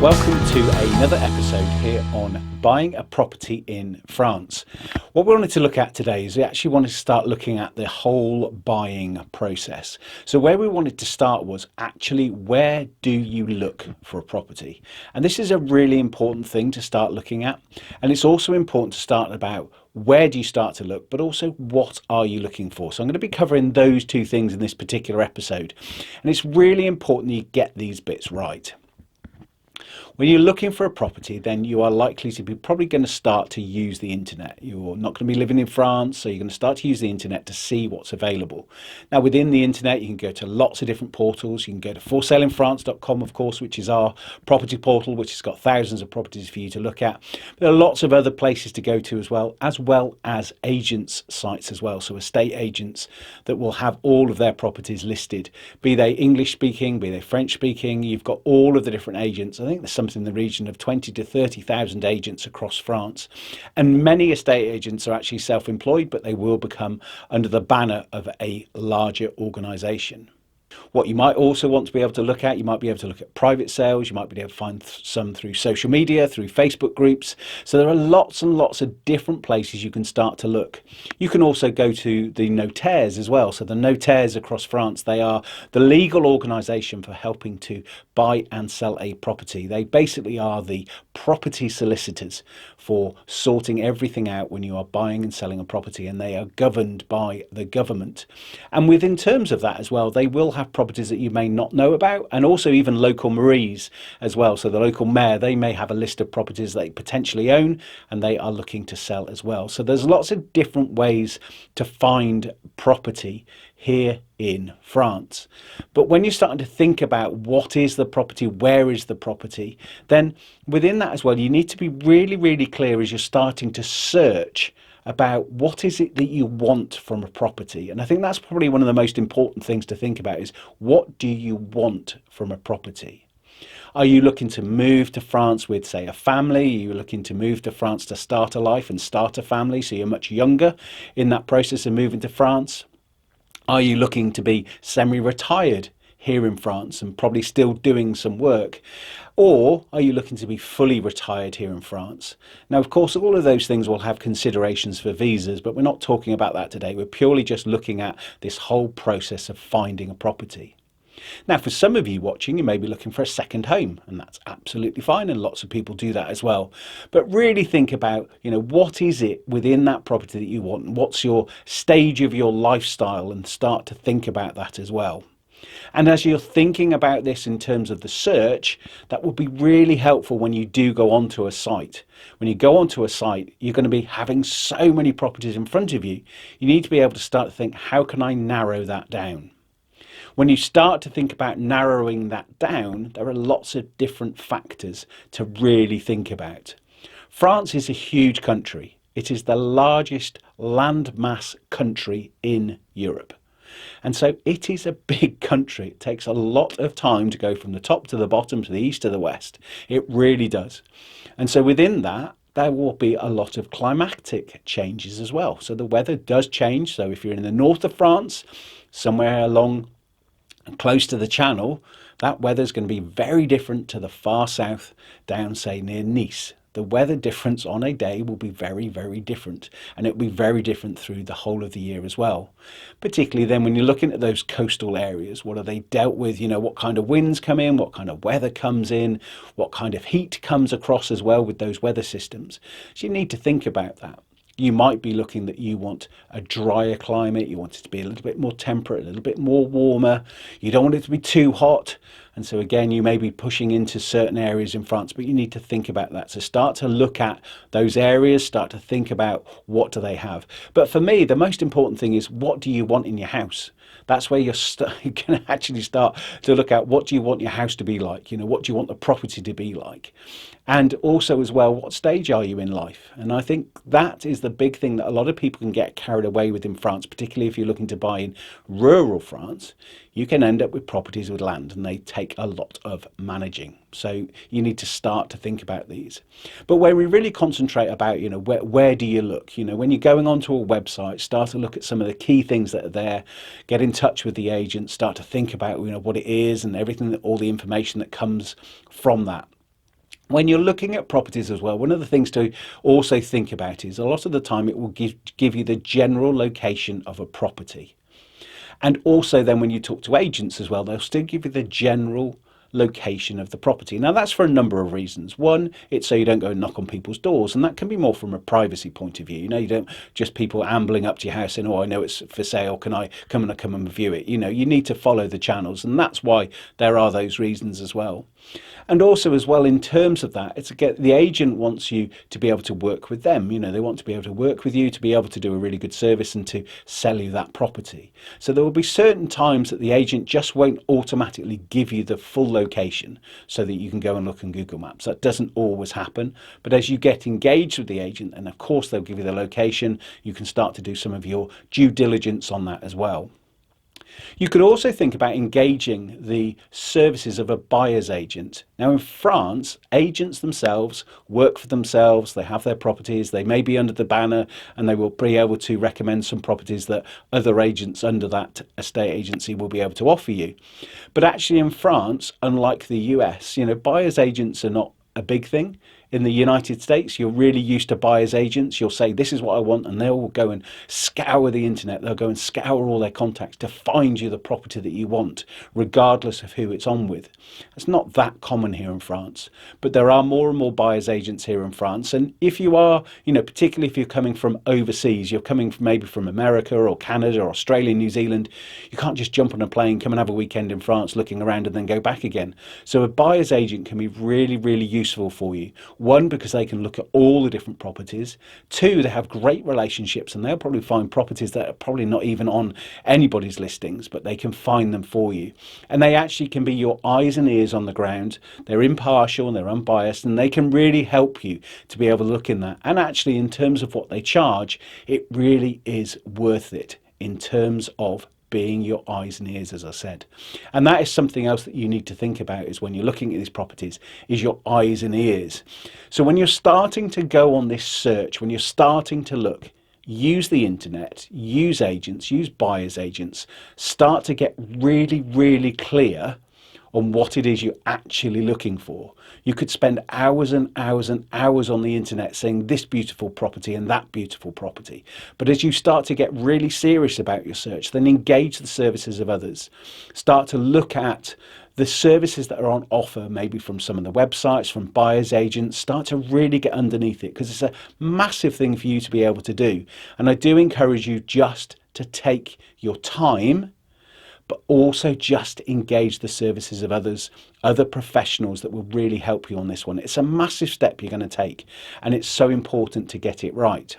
Welcome to another episode here on buying a property in France. What we wanted to look at today is we actually wanted to start looking at the whole buying process. So where we wanted to start was actually, where do you look for a property? And this is a really important thing to start looking at. And it's also important to start about where do you start to look, but also what are you looking for? So I'm going to be covering those two things in this particular episode. And it's really important that you get these bits right. When you're looking for a property, then you are likely to be probably going to start to use the internet. You're not going to be living in France, so you're going to start to use the internet to see what's available. Now, within the internet, you can go to lots of different portals. You can go to forsaleinfrance.com, of course, which is our property portal, which has got thousands of properties for you to look at. There are lots of other places to go to as well as agents' sites as well. So estate agents that will have all of their properties listed, be they English speaking, be they French speaking. You've got all of the different agents. I think there's something in the region of 20 to 30,000 agents across France. And many estate agents are actually self-employed, but they will become under the banner of a larger organisation. What you might also want to be able to look at, you might be able to look at private sales, you might be able to find some through social media, through Facebook groups. So there are lots and lots of different places you can start to look. You can also go to the notaires as well. So the notaires across France, they are the legal organisation for helping to buy and sell a property. They basically are the property solicitors for sorting everything out when you are buying and selling a property, and they are governed by the government. And within terms of that as well, they will have properties that you may not know about, and also even local maires as well. So the local mayor, they may have a list of properties they potentially own and they are looking to sell as well. So there's lots of different ways to find property here in France. But when you're starting to think about what is the property, where is the property, then within that as well, you need to be really, really clear as you're starting to search about what is it that you want from a property. And I think that's probably one of the most important things to think about is, what do you want from a property? Are you looking to move to France with, say, a family? Are you looking to move to France to start a life and start a family, so you're much younger in that process of moving to France? Are you looking to be semi-retired here in France and probably still doing some work? Or are you looking to be fully retired here in France? Now, of course, all of those things will have considerations for visas, but we're not talking about that today. We're purely just looking at this whole process of finding a property. Now, for some of you watching, you may be looking for a second home, and that's absolutely fine, and lots of people do that as well. But really think about, what is it within that property that you want, and what's your stage of your lifestyle, and start to think about that as well. And as you're thinking about this in terms of the search, that will be really helpful when you do go onto a site. When you go onto a site, you're going to be having so many properties in front of you. You need to be able to start to think, how can I narrow that down? When you start to think about narrowing that down, there are lots of different factors to really think about. France is a huge country. It is the largest landmass country in Europe. And so it is a big country. It takes a lot of time to go from the top to the bottom, to the east to the west. It really does. And so within that, there will be a lot of climatic changes as well. So the weather does change. So if you're in the north of France, somewhere along close to the Channel, that weather is going to be very different to the far south down, say, near Nice. The weather difference on a day will be very, very different, and it will be very different through the whole of the year as well. Particularly then when you're looking at those coastal areas, what are they dealt with? What kind of winds come in, what kind of weather comes in, what kind of heat comes across as well with those weather systems. So you need to think about that. You might be looking that you want a drier climate, you want it to be a little bit more temperate, a little bit more warmer, you don't want it to be too hot. And so again, you may be pushing into certain areas in France, but you need to think about that. So start to look at those areas, start to think about what do they have. But for me, the most important thing is, what do you want in your house? That's where you're going to actually start to look at, what do you want your house to be like? What do you want the property to be like? And also as well, what stage are you in life? And I think that is the big thing that a lot of people can get carried away with in France, particularly if you're looking to buy in rural France. You can end up with properties with land, and they take a lot of managing. So you need to start to think about these. But where we really concentrate about, where do you look? When you're going onto a website, start to look at some of the key things that are there, get in touch with the agent, start to think about, what it is and everything, all the information that comes from that. When you're looking at properties as well, one of the things to also think about is a lot of the time it will give you the general location of a property. And also then when you talk to agents as well, they'll still give you the general location of the property. Now that's for a number of reasons. One, it's so you don't go and knock on people's doors, and that can be more from a privacy point of view. You know, you don't just people ambling up to your house and, oh, I know it's for sale, can I come and view it? You know, you need to follow the channels, and that's why there are those reasons as well. And also as well, in terms of that, it's again, the agent wants you to be able to work with them. You know, they want to be able to work with you, to be able to do a really good service and to sell you that property. So there will be certain times that the agent just won't automatically give you the full location so that you can go and look on Google Maps. That doesn't always happen. But as you get engaged with the agent, and of course they'll give you the location, you can start to do some of your due diligence on that as well. You could also think about engaging the services of a buyer's agent. Now in France, agents themselves work for themselves, they have their properties, they may be under the banner and they will be able to recommend some properties that other agents under that estate agency will be able to offer you. But actually in France, unlike the US, you know, buyer's agents are not a big thing. In the United States, you're really used to buyer's agents. You'll say, this is what I want, and they'll go and scour the internet. They'll go and scour all their contacts to find you the property that you want, regardless of who it's on with. It's not that common here in France, but there are more and more buyer's agents here in France. And if you are, you know, particularly if you're coming from overseas, you're coming from maybe from America or Canada or Australia, New Zealand, you can't just jump on a plane, come and have a weekend in France looking around and then go back again. So a buyer's agent can be really, really useful for you. One, because they can look at all the different properties. Two, they have great relationships and they'll probably find properties that are probably not even on anybody's listings, but they can find them for you. And they actually can be your eyes and ears on the ground. They're impartial and they're unbiased, and they can really help you to be able to look in that. And actually, in terms of what they charge, it really is worth it in terms of being your eyes and ears, as I said. And that is something else that you need to think about, is when you're looking at these properties, is your eyes and ears. So when you're starting to go on this search, when you're starting to look, use the internet, use agents, use buyer's agents, start to get really, really clear on what it is you're actually looking for. You could spend hours and hours and hours on the internet saying this beautiful property and that beautiful property. But as you start to get really serious about your search, then engage the services of others. Start to look at the services that are on offer, maybe from some of the websites, from buyer's agents. Start to really get underneath it, because it's a massive thing for you to be able to do. And I do encourage you just to take your time, but also just engage the services of others, other professionals that will really help you on this one. It's a massive step you're going to take, and it's so important to get it right.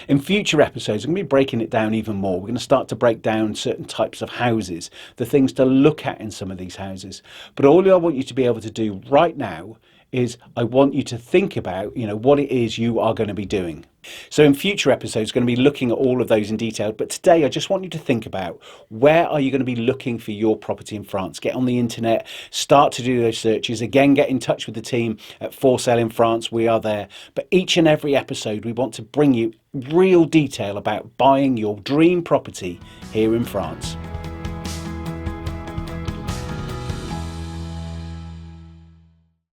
In future episodes, I'm going to be breaking it down even more. We're going to start to break down certain types of houses, the things to look at in some of these houses. But all I want you to be able to do right now is I want you to think about, you know, what it is you are going to be doing. So in future episodes, going to be looking at all of those in detail. But today, I just want you to think about, where are you going to be looking for your property in France? Get on the internet, start to do those searches. Again, get in touch with the team at For Sale in France. We are there. But each and every episode, we want to bring you real detail about buying your dream property here in France.